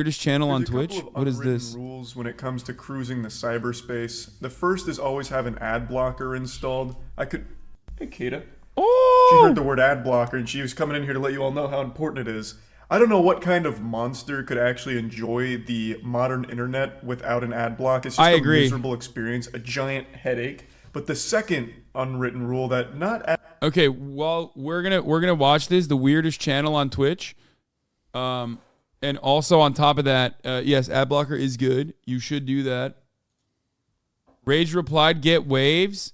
Weirdest channel on There's a Twitch? couple of What is this? rules when it comes to cruising the cyberspace. The first is always have an ad blocker installed. Hey Kata. She heard the word ad blocker and she was coming in here to let you all know how important it is. I don't know what kind of monster could actually enjoy the modern internet without an ad block. It's just a miserable experience, a giant headache. But the second unwritten rule that Okay, well, we're gonna watch this, the weirdest channel on Twitch. And also on top of that, yes, ad blocker is good. You should do that. Rage replied, get waves.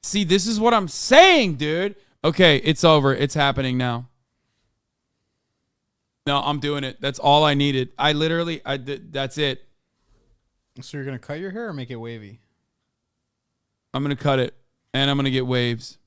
See, this is what I'm saying, dude. Okay, it's over. It's happening now. No, I'm doing it. That's all I needed. That's it. So you're going to cut your hair or make it wavy? I'm going to cut it, and I'm going to get waves.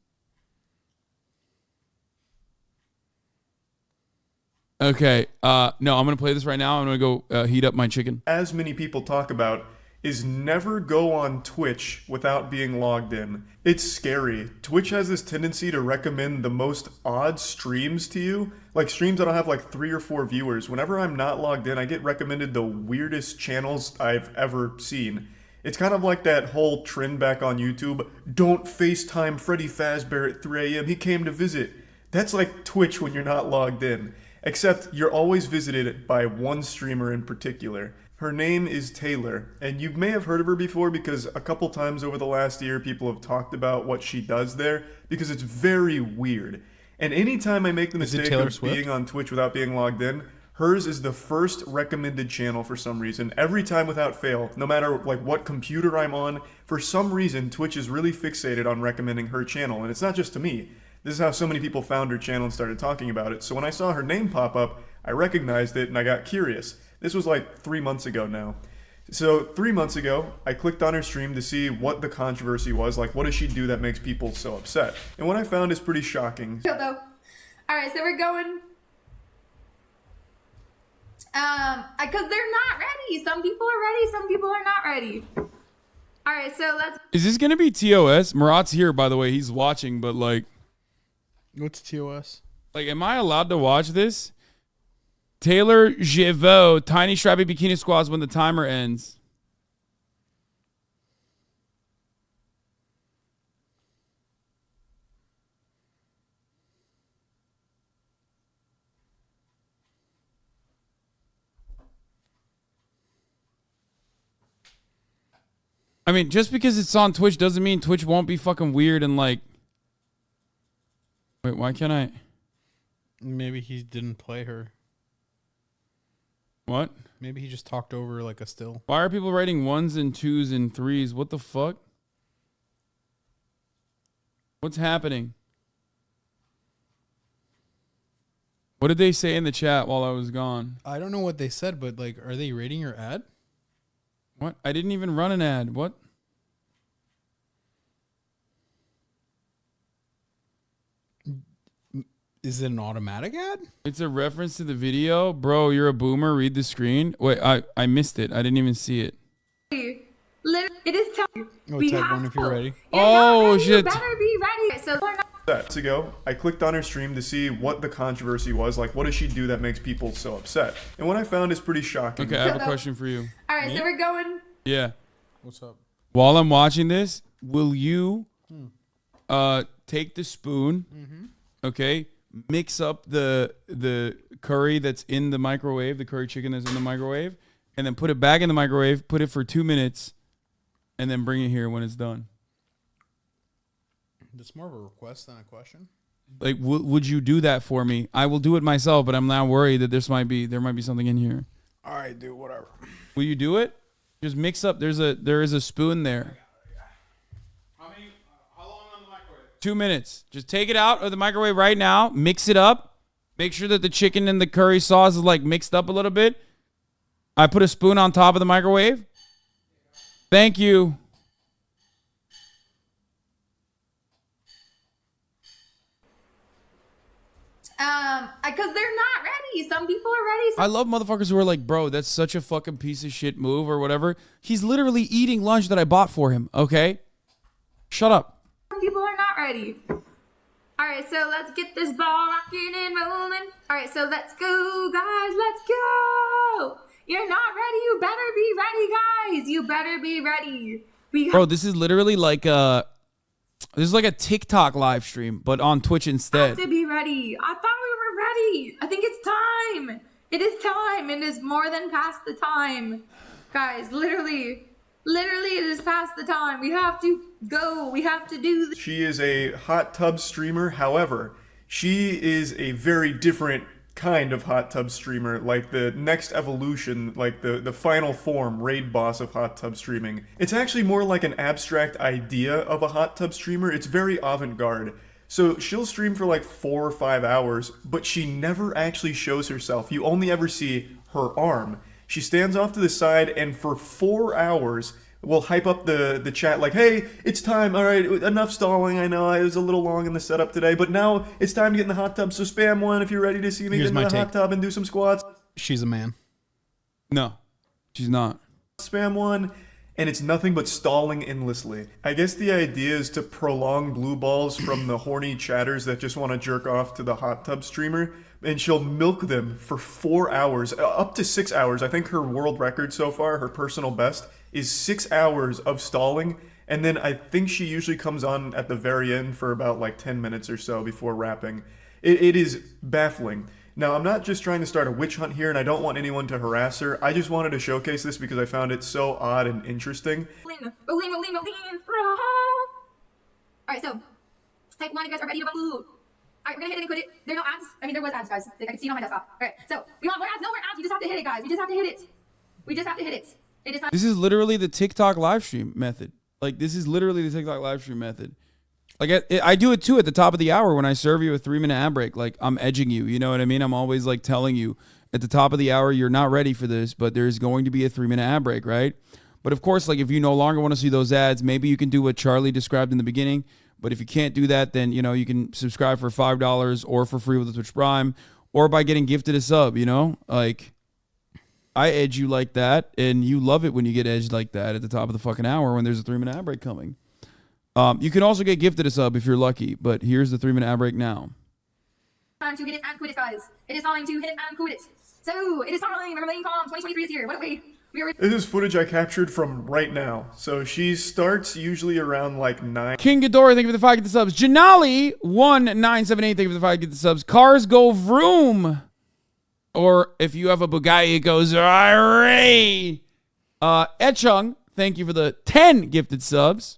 Okay, no, I'm going to play this right now. I'm going to go heat up my chicken. As many people talk about, is never go on Twitch without being logged in. It's scary. Twitch has this tendency to recommend the most odd streams to you. Like streams that'll have like 3 or 4 viewers. Whenever I'm not logged in, I get recommended the weirdest channels I've ever seen. It's kind of like that whole trend back on YouTube. Don't FaceTime Freddy Fazbear at 3 a.m. He came to visit. That's like Twitch when you're not logged in. Except you're always visited by one streamer in particular. Her name is Taylor, and you may have heard of her before because a couple times over the last year people have talked about what she does there because it's very weird. And anytime I make the mistake of being on Twitch without being logged in, hers is the first recommended channel for some reason. Every time without fail, no matter like what computer I'm on, for some reason Twitch is really fixated on recommending her channel, and it's not just to me. This is how so many people found her channel and started talking about it. So when I saw her name pop up, I recognized it and I got curious. This was like 3 months ago now. So 3 months ago, I clicked on her stream to see what the controversy was. Like, what does she do that makes people so upset? And what I found is pretty shocking. All right, so we're going. Because they're not ready. Some people are ready, some people are not ready. All right, so let's. Is this gonna be TOS? Murat's here, by the way. He's watching, but like, what's TOS? Like, am I allowed to watch this? Taylor Givot, Tiny Strappy Bikini Squads when the timer ends. I mean, just because it's on Twitch doesn't mean Twitch won't be fucking weird and like... Wait, why can't I... Maybe he didn't play her. What? Maybe he just talked over like a still. Why are people writing 1s and 2s and 3s? What the fuck? What's happening? What did they say in the chat while I was gone? I don't know what they said, but like, are they rating your ad? What? I didn't even run an ad. What? Is it an automatic ad? It's a reference to the video. Bro, you're a boomer. Read the screen. Wait, I missed it. I didn't even see it. It is time. Oh, type 1 if you're ready. Oh, shit. You better be ready. So Months ago, I clicked on her stream to see what the controversy was. Like, what does she do that makes people so upset? And what I found is pretty shocking. Okay, I have a question for you. All right, so we're going. Yeah. What's up? While I'm watching this, will you take the spoon, okay, mix up the curry that's in the microwave, the curry chicken that's in the microwave, and then put it back in the microwave, put it for 2 minutes, and then bring it here when it's done? That's more of a request than a question. Like, would you do that for me? I will do it myself, but I'm now worried that there might be something in here. All right, dude, whatever. Will you do it? Just mix up. There is a spoon there. How long on the microwave? 2 minutes. Just take it out of the microwave right now. Mix it up. Make sure that the chicken and the curry sauce is like mixed up a little bit. I put a spoon on top of the microwave. Thank you. Because they're not ready. Some people are ready. I love motherfuckers who are like, bro, that's such a fucking piece of shit move or whatever. He's literally eating lunch that I bought for him, okay? Shut up. Some people are not ready. All All right, so let's get this ball rocking and rolling. All right, so let's go, guys. Let's go. You're not ready. You better be ready, guys. You better be ready. Bro, this is literally like a TikTok live stream, but on Twitch instead. Have to be ready. I thought we were ready. I think it's time. It is time. It is more than past the time. Guys, literally it is past the time. We have to go. We have to do this. She is a hot tub streamer. However, she is a very different kind of hot tub streamer, like the next evolution, like the final form, raid boss of hot tub streaming. It's actually more like an abstract idea of a hot tub streamer. It's very avant-garde. So she'll stream for like 4 or 5 hours, but she never actually shows herself. You only ever see her arm. She stands off to the side and for 4 hours will hype up the chat like, hey, it's time, all right, enough stalling. I know I was a little long in the setup today, but now it's time to get in the hot tub, so spam one if you're ready to see me get in the hot tub and do some squats. She's a man. No, she's not. Spam one, and it's nothing but stalling endlessly. I guess the idea is to prolong blue balls from the horny chatters that just want to jerk off to the hot tub streamer, and she'll milk them for 4 hours, up to 6 hours. I think her world record so far, her personal best, is 6 hours of stalling, and then I think she usually comes on at the very end for about like 10 minutes or so before wrapping. It is baffling. Now, I'm not just trying to start a witch hunt here, and I don't want anyone to harass her. I just wanted to showcase this because I found it so odd and interesting. Alright, so type 1 if you guys are ready to bamboo. Alright, we're gonna hit it and quit it. There are no ads. I mean, there was ads, guys. I can see it on my desktop. Alright, so we want more ads. No more ads. You just have to hit it, guys. We just have to hit it. We just have to hit it. It is not. This is literally the TikTok live stream method. Like, this is literally the TikTok live stream method. Like, I do it too at the top of the hour when I serve you a 3-minute ad break. Like, I'm edging you. You know what I mean? I'm always like telling you at the top of the hour, you're not ready for this, but there's going to be a 3-minute ad break, right? But of course, like, if you no longer want to see those ads, maybe you can do what Charlie described in the beginning. But if you can't do that, then, you know, you can subscribe for $5 or for free with the Twitch Prime or by getting gifted a sub, you know? Like, I edge you like that, and you love it when you get edged like that at the top of the fucking hour when there's a 3-minute ad break coming. You can also get gifted a sub if you're lucky, but here's the 3-minute ad break now. Time to hit it and quit it, guys. It is time to hit it and quit it. So, it is time. Remain calm. 2023 is here. What a we are. This is footage I captured from right now. So she starts usually around like 9. King Ghidorah, thank you for the 5 get the subs. Janali1978, thank you for the 5 get the subs. Cars go vroom. Or if you have a Bugatti, it goes ray. Echung, thank you for the 10 gifted subs.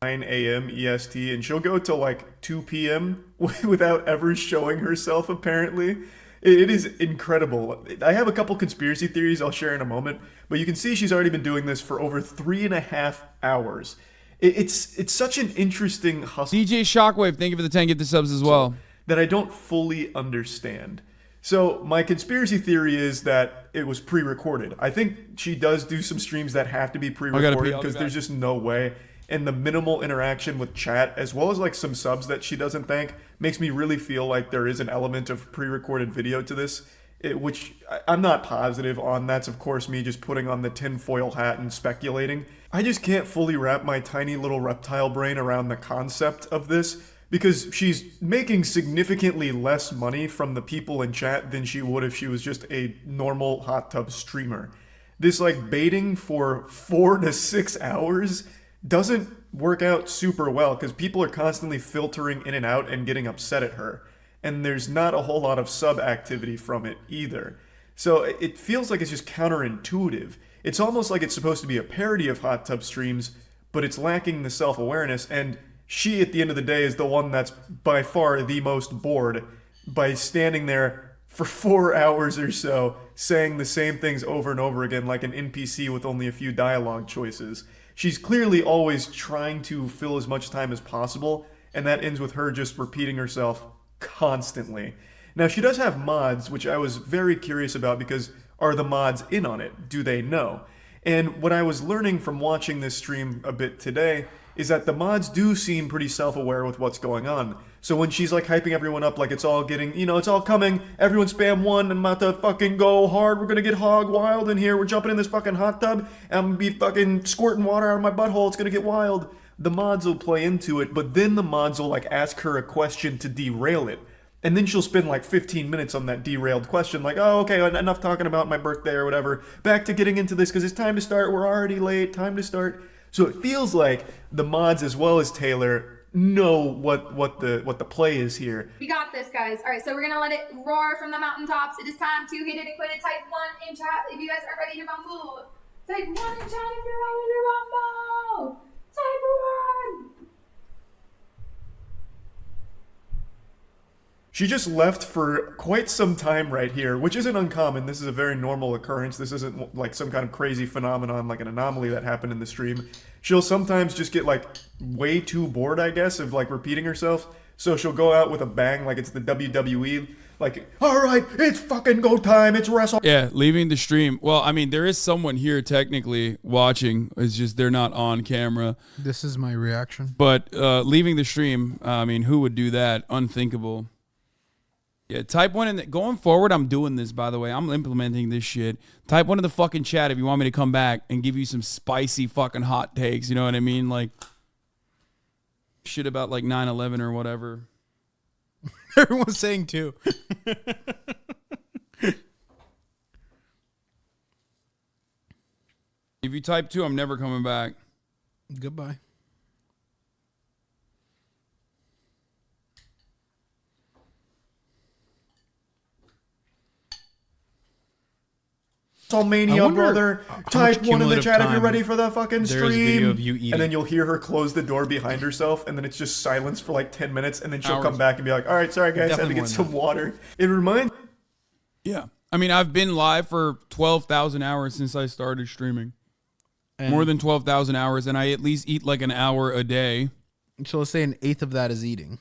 9 a.m. EST, and she'll go till like 2 p.m. without ever showing herself, apparently. It is incredible. I have a couple conspiracy theories I'll share in a moment, but you can see she's already been doing this for over 3.5 hours. It's such an interesting hustle. DJ Shockwave, thank you for the 10 gifted subs as well. That I don't fully understand. So my conspiracy theory is that it was pre-recorded. I think she does do some streams that have to be pre-recorded because there's just no way. And the minimal interaction with chat, as well as like some subs that she doesn't thank, makes me really feel like there is an element of pre-recorded video to this, which I'm not positive on. That's of course me just putting on the tinfoil hat and speculating. I just can't fully wrap my tiny little reptile brain around the concept of this, because she's making significantly less money from the people in chat than she would if she was just a normal hot tub streamer. This like baiting for 4 to 6 hours doesn't work out super well because people are constantly filtering in and out and getting upset at her. And there's not a whole lot of sub activity from it either. So it feels like it's just counterintuitive. It's almost like it's supposed to be a parody of hot tub streams, but it's lacking the self-awareness, and she, at the end of the day, is the one that's by far the most bored by standing there for 4 hours or so, saying the same things over and over again like an NPC with only a few dialogue choices. She's clearly always trying to fill as much time as possible, and that ends with her just repeating herself constantly. Now, she does have mods, which I was very curious about because are the mods in on it? Do they know? And what I was learning from watching this stream a bit today is that the mods do seem pretty self-aware with what's going on. So when she's like hyping everyone up like it's all getting, you know, it's all coming, everyone spam 1, I'm about to fucking go hard, we're gonna get hog wild in here, we're jumping in this fucking hot tub, and I'm gonna be fucking squirting water out of my butthole, it's gonna get wild. the mods will play into it, but then the mods will like ask her a question to derail it. And then she'll spend like 15 minutes on that derailed question, like, oh, okay, enough talking about my birthday or whatever. Back to getting into this because it's time to start. We're already late. Time to start. So it feels like the mods as well as Taylor know what the play is here. We got this, guys. All right, so we're gonna let it roar from the mountaintops. It is time to hit it and quit it. Type 1 in chat if you guys are ready to rumble. Type 1 in chat if you're ready to rumble. Type 1. She just left for quite some time right here, which isn't uncommon. This is a very normal occurrence. This isn't like some kind of crazy phenomenon, like an anomaly that happened in the stream. She'll sometimes just get like way too bored, I guess, of like repeating herself. So she'll go out with a bang, like it's the WWE. Like, all right, it's fucking go time. It's wrestle. Yeah, leaving the stream. Well, I mean, there is someone here technically watching. It's just they're not on camera. This is my reaction. But leaving the stream, I mean, who would do that? Unthinkable. Yeah, type 1 in the, going forward, I'm doing this, by the way. I'm implementing this shit. Type 1 in the fucking chat if you want me to come back and give you some spicy fucking hot takes. You know what I mean? Like, shit about like 9/11 or whatever. Everyone's saying too. If you type 2, I'm never coming back. Goodbye. WrestleMania, wonder brother. how much Type 1 in the cumulative chat if you're time ready for the fucking there is video stream. of you eating. And then you'll hear her close the door behind herself, and then it's just silence for like 10 minutes, and then she'll Hours. come back and be like, all right, sorry guys, I had to Definitely get more some than water. It reminds Yeah. I mean, I've been live for 12,000 hours since I started streaming. And More than 12,000 hours, and I at least eat like an hour a day. so let's say 1/8 of that is eating.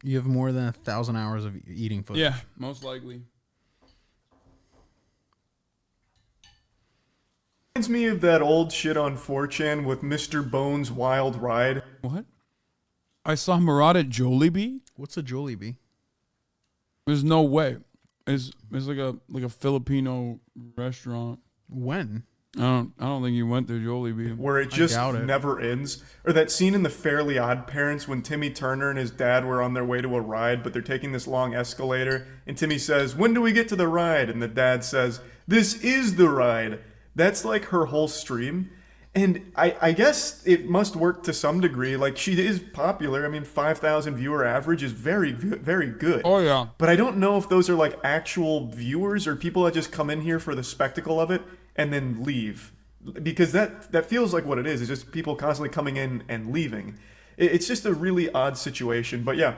You have more than 1,000 hours of eating footage. Yeah, most likely. me of that old shit on 4chan with Mr. Bones' Wild Ride. What? I saw Murad at Jollibee? What's a Jollibee? There's no way. It's like a Filipino restaurant. When? I don't think you went to Jollibee. Where it just doubt it. never ends. Or that scene in The Fairly Odd Parents when Timmy Turner and his dad were on their way to a ride, but they're taking this long escalator, and Timmy says, "When do we get to the ride?" And the dad says, "This is the ride." That's like her whole stream. And I guess it must work to some degree. Like, she is popular. I mean, 5,000 viewer average is very, very good. Oh, yeah. But I don't know if those are like actual viewers or people that just come in here for the spectacle of it and then leave. Because that feels like what it is. It's just people constantly coming in and leaving. It's just a really odd situation. But yeah,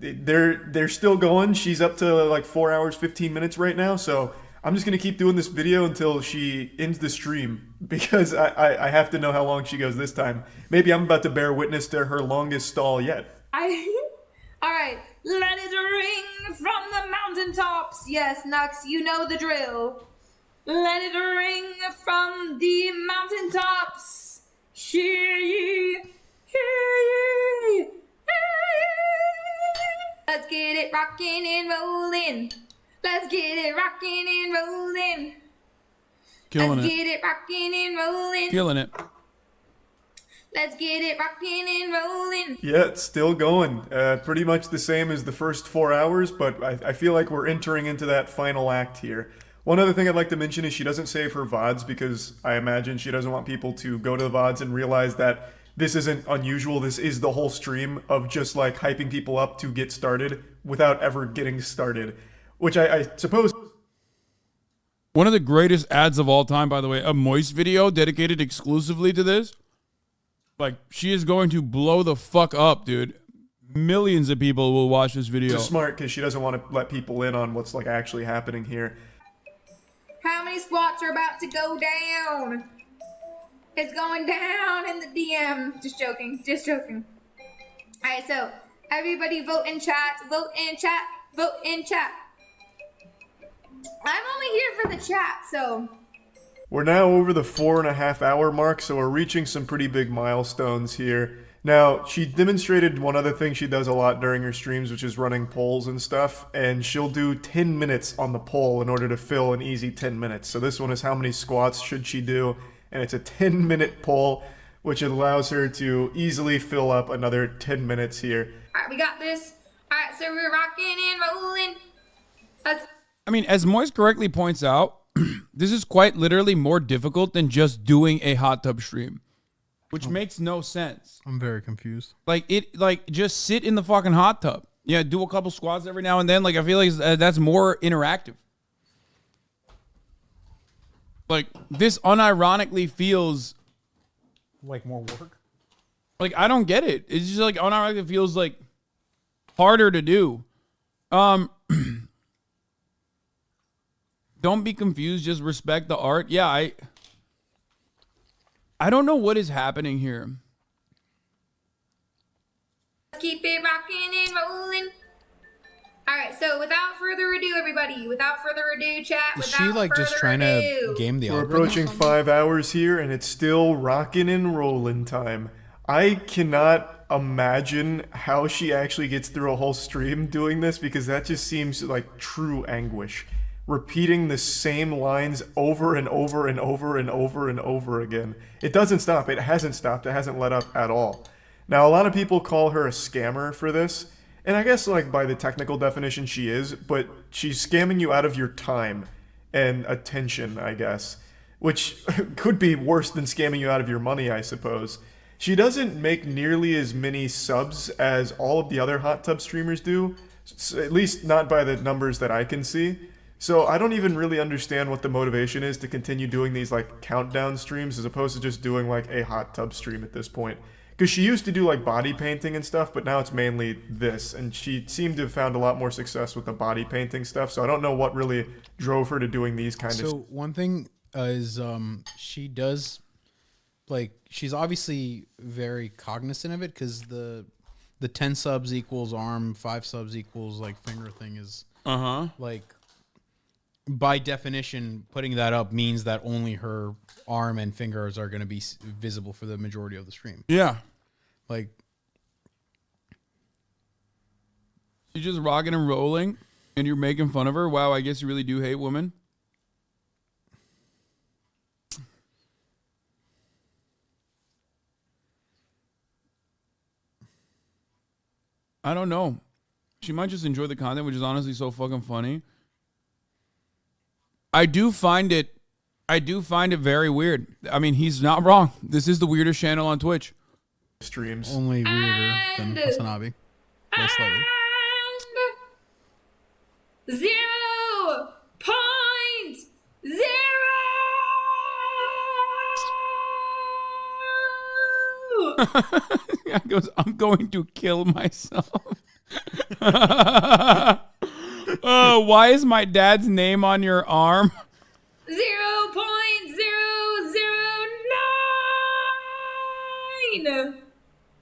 they're still going. She's up to like 4 hours, 15 minutes right now. So I'm just going to keep doing this video until she ends the stream, because I have to know how long she goes this time. Maybe I'm about to bear witness to her longest stall yet. Alright, let it ring from the mountaintops. Yes, Nux, you know the drill. Let it ring from the mountaintops. Hear ye, hear ye, hear ye. Let's get it rocking and rolling. Let's get it rocking and rolling. Killing Let's it. get it rocking and rolling. Killing it. Let's get it rocking and rolling. Yeah, it's still going. Pretty much the same as the first 4 hours, but I feel like we're entering into that final act here. One other thing I'd like to mention is she doesn't save her VODs, because I imagine she doesn't want people to go to the VODs and realize that this isn't unusual. This is the whole stream of just like hyping people up to get started without ever getting started. Which I suppose... One of the greatest ads of all time, by the way, a Moist video dedicated exclusively to this. Like, she is going to blow the fuck up, dude. Millions of people will watch this video. It's smart, because she doesn't want to let people in on what's like actually happening here. How many squats are about to go down? It's going down in the DM. Just joking, just joking. Alright, so everybody vote in chat, vote in chat, vote in chat. I'm only here for the chat, so... We're now over the 4.5 hour mark, so we're reaching some pretty big milestones here. Now, she demonstrated one other thing she does a lot during her streams, which is running polls and stuff, and she'll do 10 minutes on the poll in order to fill an easy 10 minutes. So this one is how many squats should she do, and it's a 10-minute poll, which allows her to easily fill up another 10 minutes here. All right, we got this. All right, so we're rocking and rolling. I mean, as Moist correctly points out, this is quite literally more difficult than just doing a hot tub stream, which makes no sense. I'm very confused. Like just sit in the fucking hot tub. Yeah, do a couple squats every now and then. Like, I feel like that's more interactive. Like, this unironically feels Like more work? like, I don't get it. It's just like unironically feels like harder to do. Don't be confused. Just respect the art. Yeah, I don't know what is happening here. Let's keep it rocking and rolling. All right, so without further ado, everybody, without further ado, chat. Is she like just trying to game the We're algorithm? approaching 5 hours here, and it's still rocking and rolling time. I cannot imagine how she actually gets through a whole stream doing this, because that just seems like true anguish. Repeating the same lines over and over and over and over and over again. It doesn't stop. It hasn't stopped. It hasn't let up at all. Now, a lot of people call her a scammer for this, and I guess like by the technical definition she is, but she's scamming you out of your time and attention, I guess, which could be worse than scamming you out of your money, I suppose. She doesn't make nearly as many subs as all of the other hot tub streamers do, at least not by the numbers that I can see. So I don't even really understand what the motivation is to continue doing these like countdown streams as opposed to just doing like a hot tub stream at this point. Because she used to do like body painting and stuff, but now it's mainly this. And she seemed to have found a lot more success with the body painting stuff. So I don't know what really drove her to doing these kind of. So one thing is she does, like, she's obviously very cognizant of it, because the 10 subs equals arm, 5 subs equals like finger thing is like, by definition, putting that up means that only her arm and fingers are going to be visible for the majority of the stream. Yeah. Like, She's just rocking and rolling, and you're making fun of her. Wow, I guess you really do hate women. I don't know. She might just enjoy the content, which is honestly so fucking funny. I do find it very weird. I mean, he's not wrong. This is the weirdest channel on Twitch. Streams. only weirder than HasanAbi. Most slightly. And 0.0. He goes, I'm going to kill myself. Why is my dad's name on your arm? 0.009.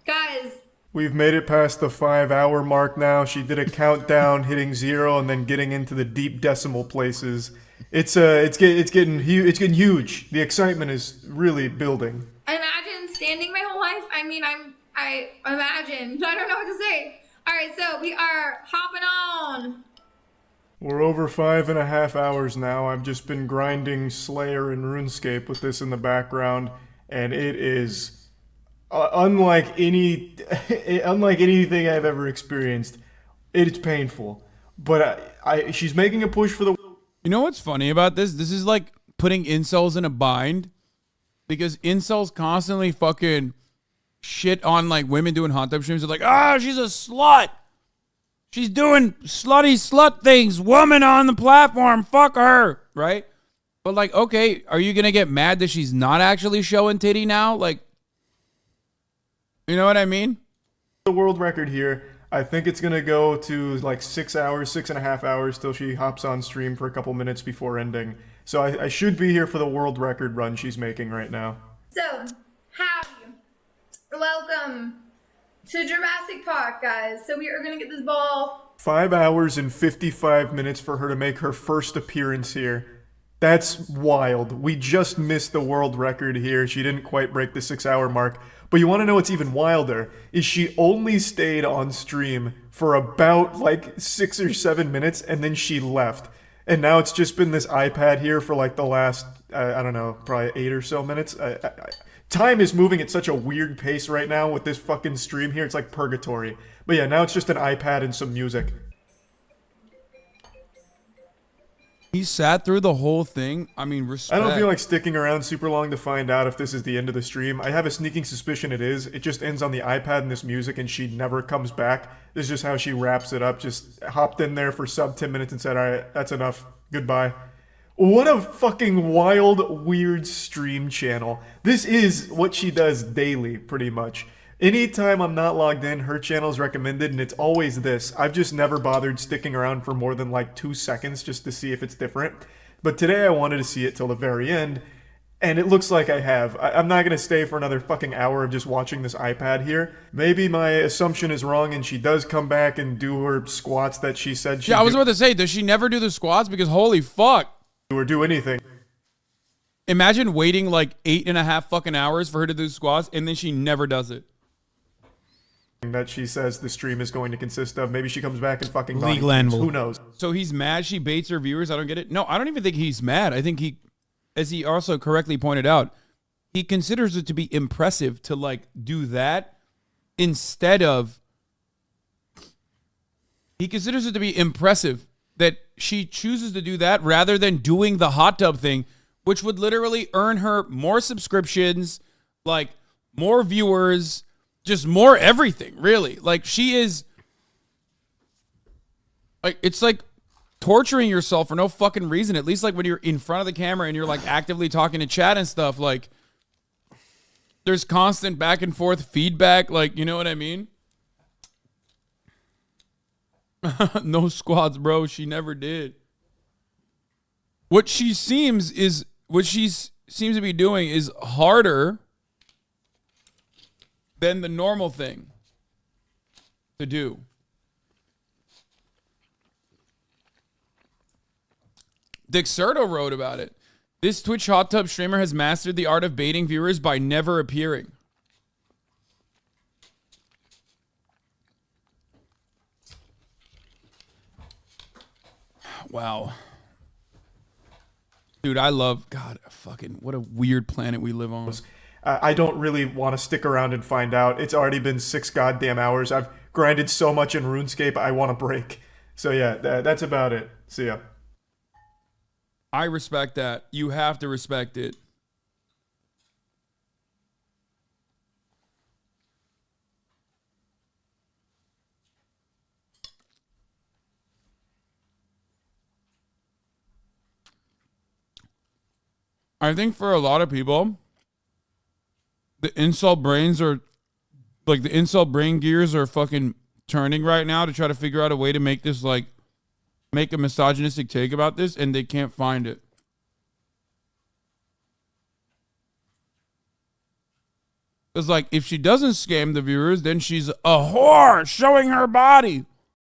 Guys, We've made it past the 5 hour mark now. She did a countdown, hitting 0 and then getting into the deep decimal places. It's getting huge. The excitement is really building. imagine standing my whole life. I mean, I imagine. I don't know what to say. All right, so we are hopping on. We're over 5.5 hours now. I've just been grinding Slayer and RuneScape with this in the background, and it is unlike anything I've ever experienced. It's painful, but she's making a push for the. You know what's funny about this? This is like putting incels in a bind, because incels constantly fucking shit on like women doing hot tub streams. They're like, she's a slut. She's doing slutty slut things. Woman on the platform. Fuck her. Right? But like, okay, are you going to get mad that she's not actually showing titty now? Like, you know what I mean? The world record here. I think it's gonna go to like 6 hours, 6.5 hours till she hops on stream for a couple minutes before ending. So I should be here for the world record run she's making right now. So, howdy. Welcome to Jurassic Park, guys. So we are gonna get this ball. 5 hours and 55 minutes for her to make her first appearance here. That's wild. We just missed the world record here. She didn't quite break the 6 hour mark. But you want to know what's even wilder? Is she only stayed on stream for about like 6 or 7 minutes, and then she left. And now it's just been this iPad here for like the last, I don't know, probably 8 or so minutes. Time is moving at such a weird pace right now with this fucking stream here. It's like purgatory. But yeah, now it's just an iPad and some music. He sat through the whole thing. I mean, respect. I don't feel like sticking around super long to find out if this is the end of the stream. I have a sneaking suspicion it is. It just ends on the iPad and this music and she never comes back. This is just how she wraps it up. Just hopped in there for sub 10 minutes and said, all right, that's enough. Goodbye. What a fucking wild, weird stream channel. This is what she does daily, pretty much. Anytime I'm not logged in, her channel is recommended, and it's always this. I've just never bothered sticking around for more than like 2 seconds just to see if it's different. But today I wanted to see it till the very end, and it looks like I have. I'm not going to stay for another fucking hour of just watching this iPad here. Maybe my assumption is wrong, and she does come back and do her squats that she said she'd Yeah, I was about to say, does she never do the squats? Because holy fuck. do or do anything. Imagine waiting like 8.5 fucking hours for her to do squats, and then she never does it. That she says the stream is going to consist of. Maybe she comes back and fucking Legal animal. Who knows? So he's mad she baits her viewers? I don't get it. No, I don't even think he's mad. I think he, as he also correctly pointed out, he considers it to be impressive to like do that instead of, he considers it to be impressive that she chooses to do that rather than doing the hot tub thing, which would literally earn her more subscriptions, like more viewers, just more everything, really. Like, she is, like, it's like torturing yourself for no fucking reason. At least, like, when you're in front of the camera and you're, like, actively talking to chat and stuff, like, there's constant back and forth feedback. Like, you know what I mean? No squats, bro. She never did. What she seems to be doing is harder than the normal thing to do. Dexerto wrote about it. This Twitch hot tub streamer has mastered the art of baiting viewers by never appearing. Wow. Dude, I love, God, fucking, what a weird planet we live on. I don't really want to stick around and find out. It's already been 6 goddamn hours. I've grinded so much in RuneScape, I want a break. So yeah, that's about it. See ya. I respect that. You have to respect it. I think for a lot of people, the incel brains are, like, the incel brain gears are fucking turning right now to try to figure out a way to make this, like, make a misogynistic take about this, and they can't find it. It's like, if she doesn't scam the viewers, then she's a whore showing her body.